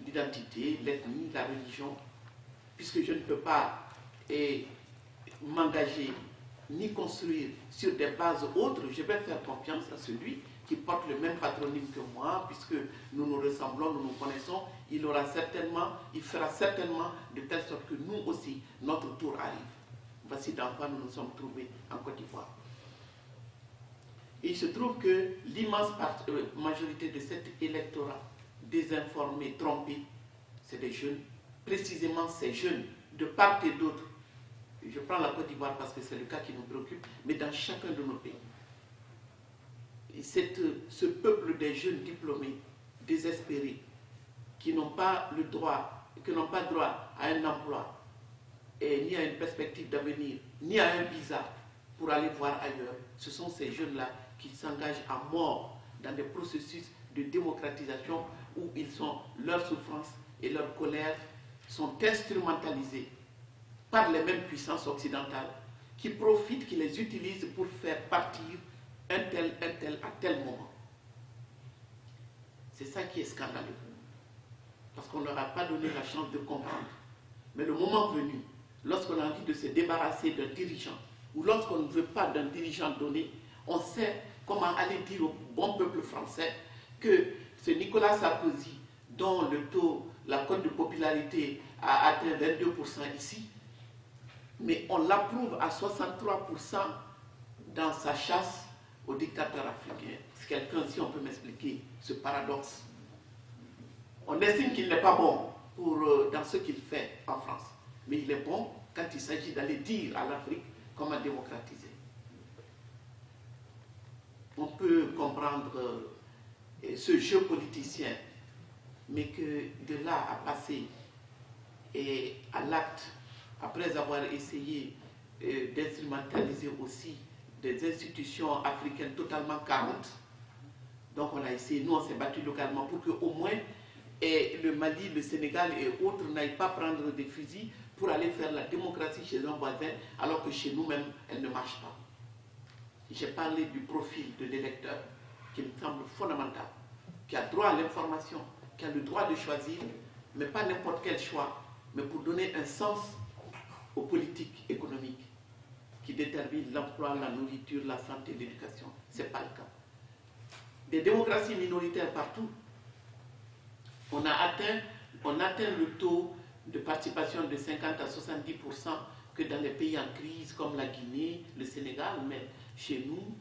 l'identité, l'ethnie, la religion, puisque je ne peux pas m'engager ni construire sur des bases autres, je vais faire confiance à celui qui porte le même patronyme que moi, puisque nous nous ressemblons, nous nous connaissons, il fera certainement de telle sorte que nous aussi, notre tour arrive. Voici dans quoi nous nous sommes trouvés en Côte d'Ivoire. Il se trouve que l'immense majorité de cet électorat désinformé, trompé, c'est des jeunes, précisément ces jeunes, de part et d'autre. Je prends la Côte d'Ivoire parce que c'est le cas qui nous préoccupe, mais dans chacun de nos pays. Ce peuple des jeunes diplômés, désespérés, qui n'ont pas le droit, qui n'ont pas droit à un emploi, et ni à une perspective d'avenir, ni à un visa pour aller voir ailleurs, ce sont ces jeunes-là qui s'engagent à mort dans des processus de démocratisation où leurs souffrances et leur colère sont instrumentalisées par les mêmes puissances occidentales qui profitent, qui les utilisent pour faire partir un tel à tel moment. C'est ça qui est scandaleux. Parce qu'on ne leur a pas donné la chance de comprendre. Mais le moment venu, lorsqu'on a envie de se débarrasser d'un dirigeant, ou lorsqu'on ne veut pas d'un dirigeant donné, on sait comment aller dire au bon peuple français que ce Nicolas Sarkozy, dont la cote de popularité a atteint 22% ici, mais on l'approuve à 63% dans sa chasse aux dictateurs africains. C'est quelqu'un, si on peut m'expliquer ce paradoxe. On estime qu'il n'est pas bon dans ce qu'il fait en France, mais il est bon quand il s'agit d'aller dire à l'Afrique comment démocratiser. On peut comprendre ce jeu politicien, mais que de là à passer à l'acte, après avoir essayé d'instrumentaliser aussi des institutions africaines totalement carentes, donc on a essayé, nous on s'est battu localement pour qu'au moins le Mali, le Sénégal et autres n'aillent pas prendre des fusils pour aller faire la démocratie chez un voisin, alors que chez nous-mêmes, elle ne marche pas. J'ai parlé du profil de l'électeur, qui me semble fondamental, qui a droit à l'information, qui a le droit de choisir, mais pas n'importe quel choix, mais pour donner un sens aux politiques économiques qui déterminent l'emploi, la nourriture, la santé, l'éducation. Ce n'est pas le cas. Des démocraties minoritaires partout. On atteint le taux de participation de 50 à 70% que dans les pays en crise comme la Guinée, le Sénégal, mais chez nous,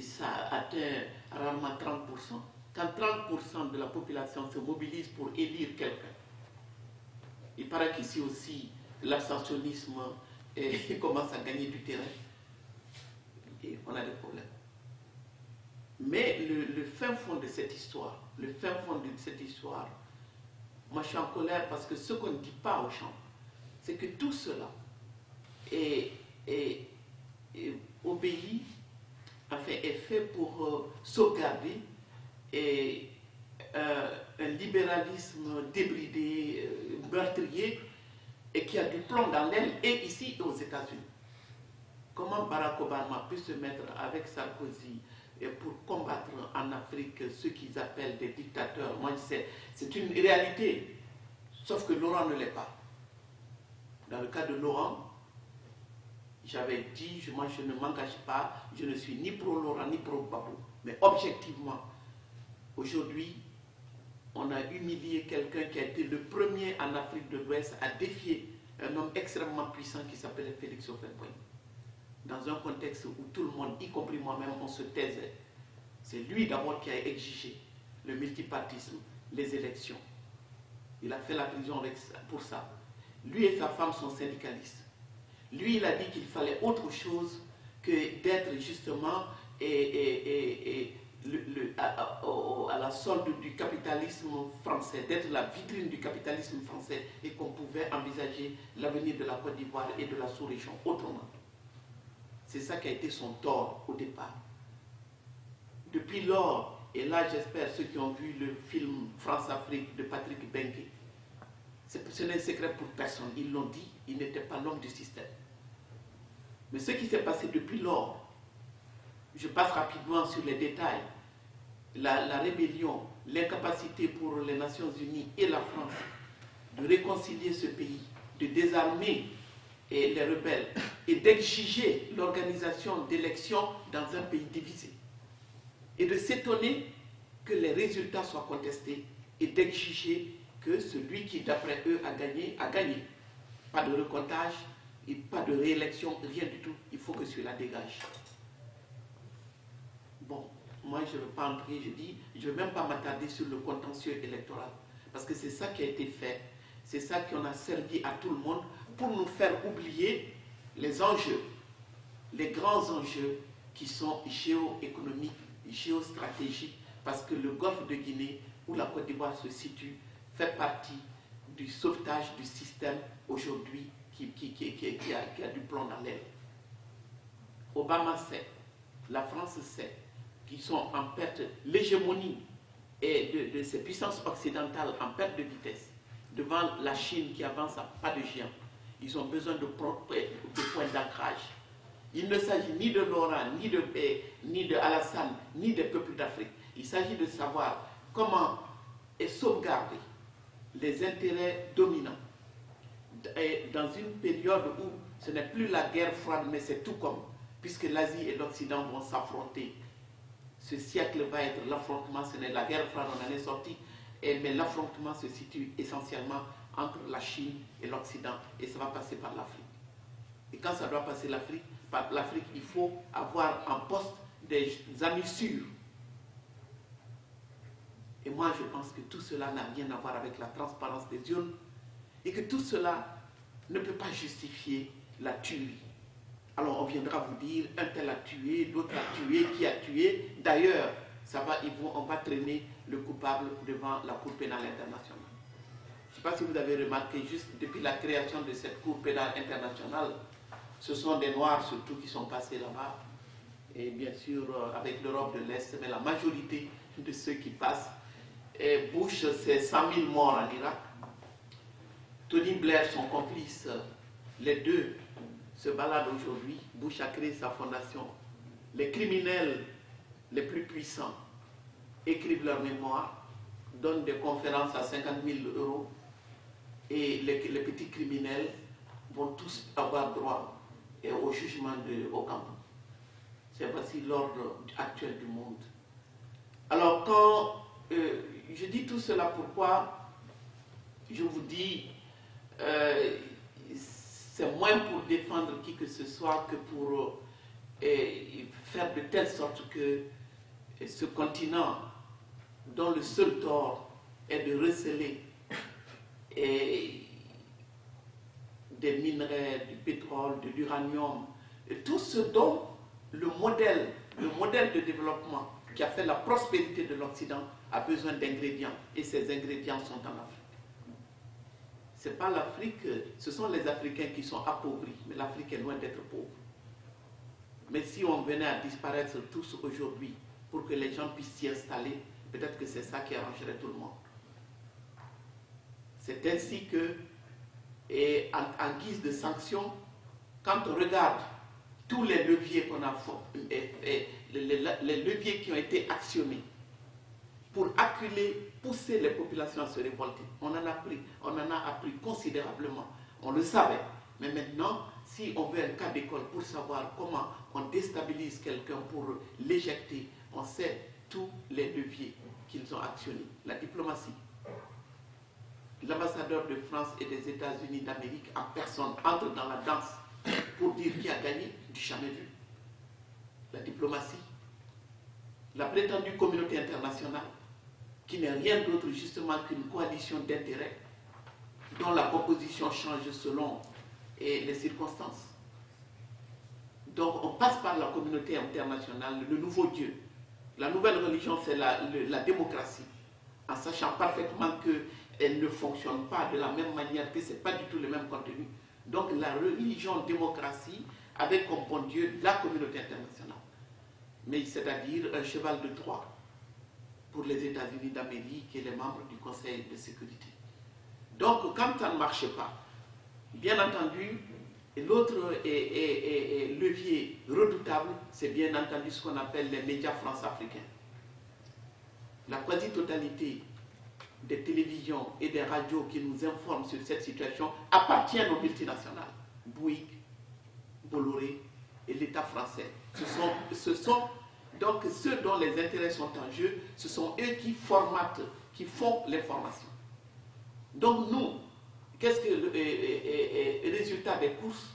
ça atteint rarement 30%. Quand 30% de la population se mobilise pour élire quelqu'un, il paraît qu'ici aussi, l'abstentionnisme commence à gagner du terrain et on a des problèmes. Mais le fin fond de cette histoire, moi je suis en colère parce que ce qu'on ne dit pas aux gens, c'est que tout cela obéit, enfin est fait pour sauvegarder un libéralisme débridé, meurtrier, et qui a du plomb dans l'aile, et ici aux États-Unis. Comment Barack Obama peut se mettre avec Sarkozy pour combattre en Afrique ceux qu'ils appellent des dictateurs? Moi, c'est une réalité, sauf que Laurent ne l'est pas. Dans le cas de Laurent, j'avais dit, moi je ne m'engage pas, je ne suis ni pro-Laurent ni pro-Gbagbo. Mais objectivement, aujourd'hui, on a humilié quelqu'un qui a été le premier en Afrique de l'Ouest à défier un homme extrêmement puissant qui s'appelait Félix Houphouët-Boigny. Dans un contexte où tout le monde, y compris moi-même, on se taisait. C'est lui d'abord qui a exigé le multipartisme, les élections. Il a fait la prison pour ça. Lui et sa femme sont syndicalistes. Lui, il a dit qu'il fallait autre chose que d'être justement à la solde du capitalisme français, d'être la vitrine du capitalisme français et qu'on pouvait envisager l'avenir de la Côte d'Ivoire et de la sous-région autrement. C'est ça qui a été son tort au départ. Depuis lors, et là j'espère ceux qui ont vu le film France-Afrique de Patrick Bengué, ce n'est un secret pour personne, ils l'ont dit, il n'était pas l'homme du système. Mais ce qui s'est passé depuis lors, je passe rapidement sur les détails. La rébellion l'incapacité pour les Nations Unies et la France de réconcilier ce pays, de désarmer les rebelles et d'exiger l'organisation d'élections dans un pays divisé. Et de s'étonner que les résultats soient contestés et d'exiger que celui qui, d'après eux, a gagné, a gagné. Pas de recomptage et pas de réélection, rien du tout. Il faut que celui-là dégage. Bon, moi je ne veux pas entrer, je ne veux même pas m'attarder sur le contentieux électoral. Parce que c'est ça qui a été fait, c'est ça qu'on a servi à tout le monde pour nous faire oublier les enjeux, les grands enjeux qui sont géoéconomiques, géostratégiques, parce que le golfe de Guinée, où la Côte d'Ivoire se situe, fait partie du sauvetage du système aujourd'hui qui a du plomb dans l'aile. Obama sait, la France sait, qu'ils sont en perte, l'hégémonie de ces puissances occidentales en perte de vitesse, devant la Chine qui avance à pas de géant. Ils ont besoin de points d'ancrage. Il ne s'agit ni de Laurent, ni de Alassane, ni des peuples d'Afrique. Il s'agit de savoir comment sauvegarder les intérêts dominants dans une période où ce n'est plus la guerre froide, mais c'est tout comme, puisque l'Asie et l'Occident vont s'affronter. Ce siècle va être l'affrontement, ce n'est la guerre froide, on en est sorti, mais l'affrontement se situe essentiellement entre la Chine et l'Occident, et ça va passer par l'Afrique. Et quand ça doit passer par l'Afrique, il faut avoir en poste des amis sûrs. Et moi, je pense que tout cela n'a rien à voir avec la transparence des urnes, et que tout cela ne peut pas justifier la tuerie. Alors on viendra vous dire, un tel a tué, l'autre a tué, qui a tué. D'ailleurs, on va traîner le coupable devant la Cour pénale internationale. Je ne sais pas si vous avez remarqué, juste depuis la création de cette Cour pénale internationale, ce sont des Noirs surtout qui sont passés là-bas. Et bien sûr, avec l'Europe de l'Est, mais la majorité de ceux qui passent. Et Bush, c'est 100 000 morts en Irak. Tony Blair, son complice, les deux se baladent aujourd'hui. Bush a créé sa fondation. Les criminels les plus puissants écrivent leurs mémoires, donnent des conférences à 50 000 €, et les petits criminels vont tous avoir droit au jugement au camp. C'est voici l'ordre actuel du monde. Alors quand je dis tout cela, pourquoi je vous dis c'est moins pour défendre qui que ce soit que pour faire de telle sorte que ce continent, dont le seul tort est de receler des minerais, du pétrole, de l'uranium, tout ce dont le modèle de développement qui a fait la prospérité de l'Occident a besoin d'ingrédients, et ces ingrédients sont en Afrique. Ce n'est pas l'Afrique, ce sont les Africains qui sont appauvris, mais l'Afrique est loin d'être pauvre. Mais si on venait à disparaître tous aujourd'hui pour que les gens puissent s'y installer, peut-être que c'est ça qui arrangerait tout le monde. C'est ainsi que, et en guise de sanction, quand on regarde tous les leviers qu'on a fait, les leviers qui ont été actionnés pour acculer, pousser les populations à se révolter, on en a appris considérablement. On le savait. Mais maintenant, si on veut un cas d'école pour savoir comment on déstabilise quelqu'un pour l'éjecter, on sait tous les leviers qu'ils ont actionnés. La diplomatie. L'ambassadeur de France et des États-Unis d'Amérique en personne entre dans la danse pour dire qui a gagné, du jamais vu. La diplomatie. La prétendue communauté internationale, qui n'est rien d'autre justement qu'une coalition d'intérêts dont la composition change selon les circonstances. Donc on passe par la communauté internationale, le nouveau Dieu. La nouvelle religion, c'est la démocratie, en sachant parfaitement qu'elle ne fonctionne pas de la même manière, que ce n'est pas du tout le même contenu. Donc la religion démocratie avec comme bon Dieu la communauté internationale. Mais c'est-à-dire un cheval de Troie pour les États-Unis d'Amérique et les membres du Conseil de sécurité. Donc quand ça ne marche pas, bien entendu, l'autre levier redoutable, c'est bien entendu ce qu'on appelle les médias france-africains. la quasi-totalité des télévisions et des radios qui nous informent sur cette situation appartiennent aux multinationales, Bouygues, Bolloré et l'État français. Ce sont donc ceux dont les intérêts sont en jeu, ce sont eux qui formatent, qui font l'information. Donc nous, qu'est-ce que le résultat des courses?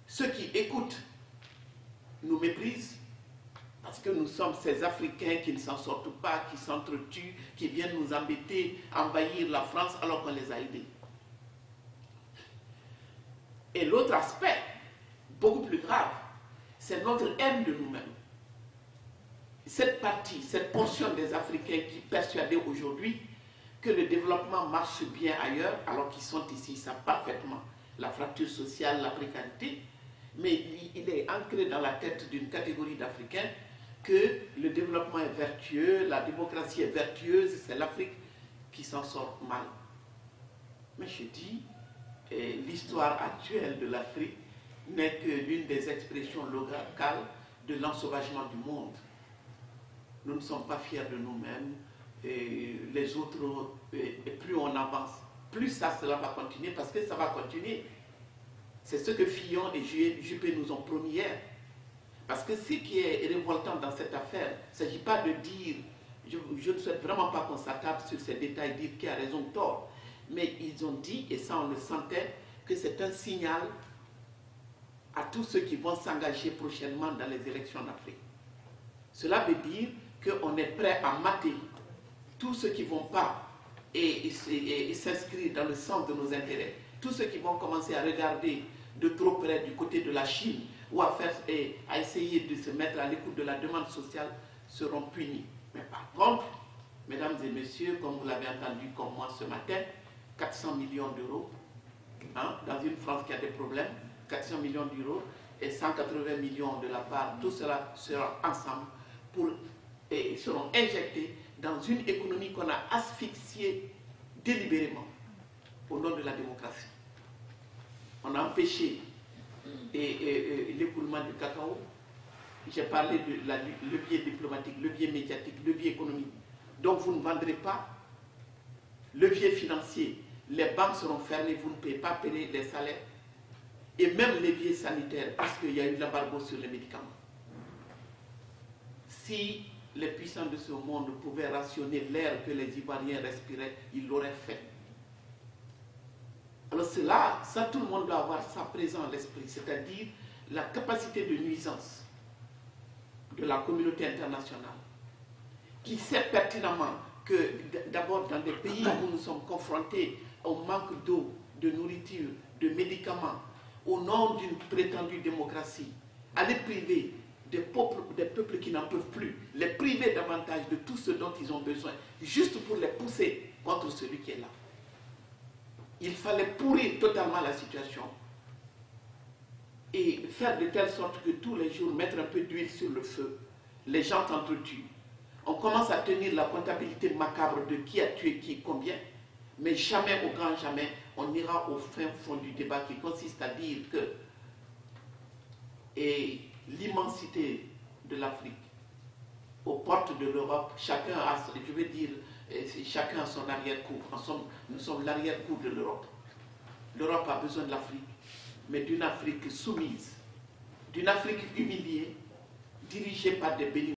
Ceux qui écoutent nous méprisent, parce que nous sommes ces Africains qui ne s'en sortent pas, qui s'entretuent, qui viennent nous embêter, envahir la France alors qu'on les a aidés. Et l'autre aspect, beaucoup plus grave, c'est notre haine de nous-mêmes. Cette partie, cette portion des Africains qui est persuadée aujourd'hui que le développement marche bien ailleurs, alors qu'ils sont ici, ils savent parfaitement la fracture sociale, la précarité, mais il est ancré dans la tête d'une catégorie d'Africains que le développement est vertueux, la démocratie est vertueuse, c'est l'Afrique qui s'en sort mal. Mais je dis, l'histoire actuelle de l'Afrique n'est que l'une des expressions locales de l'ensauvagement du monde. Nous ne sommes pas fiers de nous-mêmes, les autres, et plus on avance, plus cela va continuer, parce que ça va continuer. C'est ce que Fillon et Juppé nous ont promis hier. Parce que ce qui est révoltant dans cette affaire, il ne s'agit pas de dire, je ne souhaite vraiment pas qu'on s'attarde sur ces détails, dire qui a raison ou tort, mais ils ont dit, et ça on le sentait, que c'est un signal à tous ceux qui vont s'engager prochainement dans les élections en Afrique. Cela veut dire qu'on est prêt à mater tous ceux qui ne vont pas et s'inscrire dans le sens de nos intérêts, tous ceux qui vont commencer à regarder de trop près du côté de la Chine ou à essayer de se mettre à l'écoute de la demande sociale seront punis. Mais par contre, mesdames et messieurs, comme vous l'avez entendu comme moi ce matin, 400 millions d'euros, dans une France qui a des problèmes, 400 millions d'euros et 180 millions de la part, tout cela sera ensemble et seront injectés dans une économie qu'on a asphyxiée délibérément au nom de la démocratie. On a empêché l'écoulement du cacao. J'ai parlé de levier diplomatique, levier médiatique, levier économique. Donc vous ne vendrez pas. Levier financier, les banques seront fermées, vous ne pouvez pas payer les salaires. Et même levier sanitaire, parce qu'il y a eu l'embargo sur les médicaments. Si les puissants de ce monde pouvaient rationner l'air que les Ivoiriens respiraient, ils l'auraient fait. Alors cela, ça tout le monde doit avoir ça présent à l'esprit, c'est-à-dire la capacité de nuisance de la communauté internationale, qui sait pertinemment que d'abord dans des pays où nous sommes confrontés au manque d'eau, de nourriture, de médicaments, au nom d'une prétendue démocratie, aller priver des peuples qui n'en peuvent plus, les priver davantage de tout ce dont ils ont besoin, juste pour les pousser contre celui qui est là. Il fallait pourrir totalement la situation et faire de telle sorte que tous les jours, mettre un peu d'huile sur le feu. Les gens s'entretuent. On commence à tenir la comptabilité macabre de qui a tué qui, combien, mais jamais, au grand jamais, on ira au fin fond du débat qui consiste à dire que l'immensité de l'Afrique, aux portes de l'Europe, chacun a, je veux dire, chacun a son arrière-cour. Nous sommes l'arrière-cour de l'Europe. L'Europe a besoin de l'Afrique, mais d'une Afrique soumise, d'une Afrique humiliée, dirigée par des bénévoles.